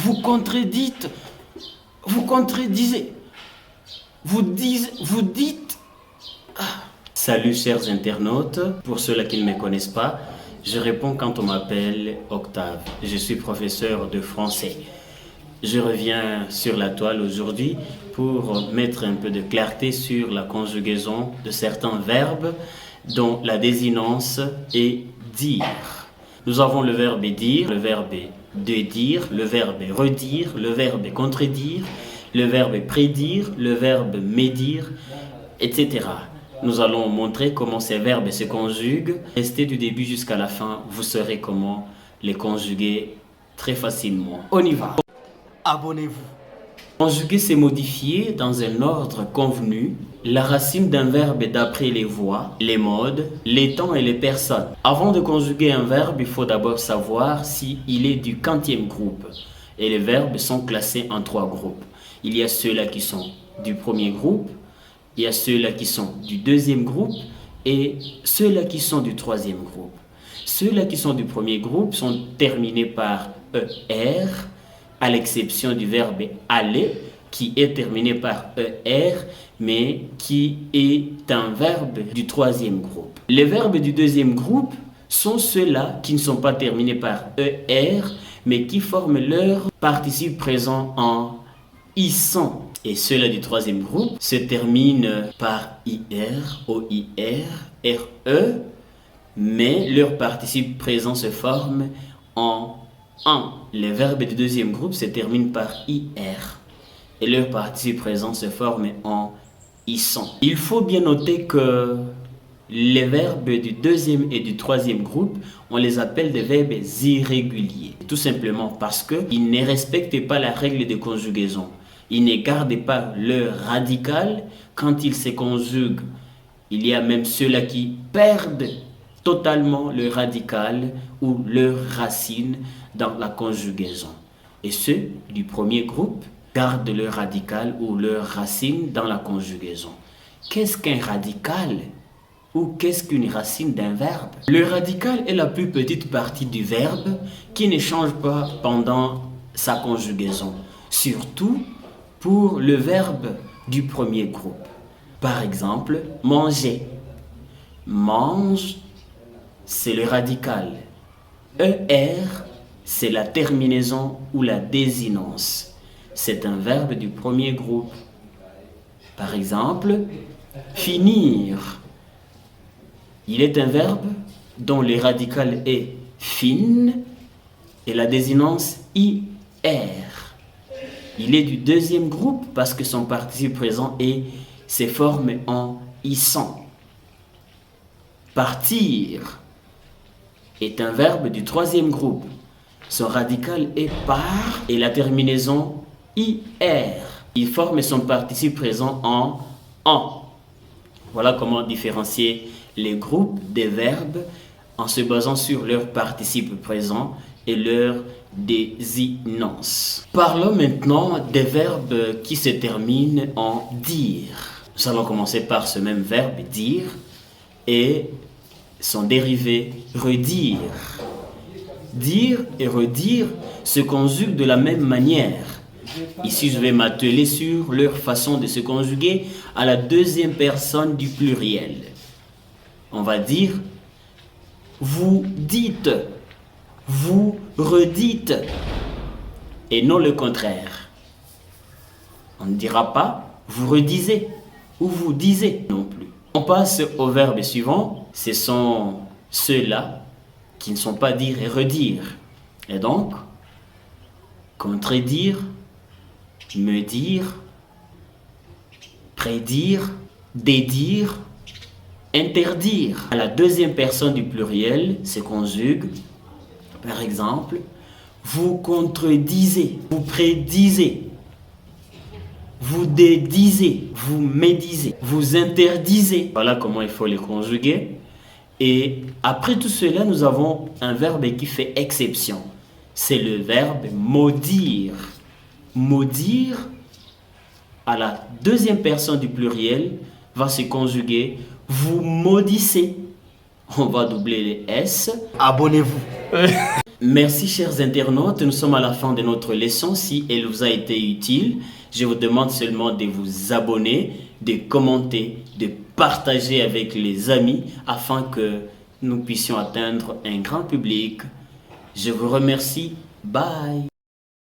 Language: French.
vous contredisez, vous dites... Salut chers internautes, pour ceux-là qui ne me connaissent pas, je réponds quand on m'appelle Octave. Je suis professeur de français. Je reviens sur la toile aujourd'hui pour mettre un peu de clarté sur la conjugaison de certains verbes dont la désinence est dire. Nous avons le verbe dire, le verbe de dire, le verbe redire, le verbe contredire, le verbe prédire, le verbe médire, etc. Nous allons montrer comment ces verbes se conjuguent. Restez du début jusqu'à la fin, vous saurez comment les conjuguer très facilement. On y va. Abonnez-vous. Conjuguer, c'est modifier dans un ordre convenu la racine d'un verbe d'après les voix, les modes, les temps et les personnes. Avant de conjuguer un verbe, il faut d'abord savoir s'il est du quantième groupe. Et les verbes sont classés en 3 groupes. Il y a ceux-là qui sont du premier groupe, il y a ceux-là qui sont du deuxième groupe et ceux-là qui sont du troisième groupe. Ceux-là qui sont du premier groupe sont terminés par ER, à l'exception du verbe aller, qui est terminé par ER, mais qui est un verbe du troisième groupe. Les verbes du deuxième groupe sont ceux-là qui ne sont pas terminés par ER, mais qui forment leur participe présent en ISAN. Et ceux-là du troisième groupe se terminent par IR, OIR, RE, mais leur participe présent se forme en AN. Les verbes du deuxième groupe se terminent par IR et leur participe présent se forme en ISAN. Il faut bien noter que les verbes du deuxième et du troisième groupe, on les appelle des verbes irréguliers. Tout simplement parce qu'ils ne respectent pas la règle de conjugaison. Ils ne gardent pas leur radical quand ils se conjuguent. Il y a même ceux-là qui perdent totalement le radical ou leur racine dans la conjugaison. Et ceux du premier groupe gardent leur radical ou leur racine dans la conjugaison. Qu'est-ce qu'un radical ou qu'est-ce qu'une racine d'un verbe? Le radical est la plus petite partie du verbe qui ne change pas pendant sa conjugaison. Surtout pour le verbe du premier groupe. Par exemple, manger. Mange, c'est le radical. ER, c'est la terminaison ou la désinence. C'est un verbe du premier groupe. Par exemple, finir. Il est un verbe dont le radical est fin et la désinence IR. Il est du deuxième groupe parce que son participe présent se forme en ISAN. Partir est un verbe du troisième groupe. Son radical est par et la terminaison IR. Il forme son participe présent en AN. Voilà comment différencier les groupes des verbes en se basant sur leur participe présent et leur désinence. Parlons maintenant des verbes qui se terminent en dire. Nous allons commencer par ce même verbe dire et son dérivé redire. Dire et redire se conjuguent de la même manière. Ici, je vais m'atteler sur leur façon de se conjuguer à la deuxième personne du pluriel. On va dire vous dites, vous redites, et non le contraire. On ne dira pas vous redisez ou vous disiez non plus. On passe au verbe suivant. Ce sont ceux-là qui ne sont pas dire et redire. Et donc, contredire, me dire, prédire, dédire, interdire. À la deuxième personne du pluriel se conjugue, par exemple, vous contredisez, vous prédisez, vous dédisez, vous médisez, vous interdisez. Voilà comment il faut les conjuguer. Et après tout cela, nous avons un verbe qui fait exception. C'est le verbe maudire. Maudire, à la deuxième personne du pluriel, va se conjuguer vous maudissez. On va doubler les S. Abonnez-vous. Merci chers internautes, nous sommes à la fin de notre leçon. Si elle vous a été utile, je vous demande seulement de vous abonner, de commenter, de partager avec les amis afin que nous puissions atteindre un grand public. Je vous remercie. Bye.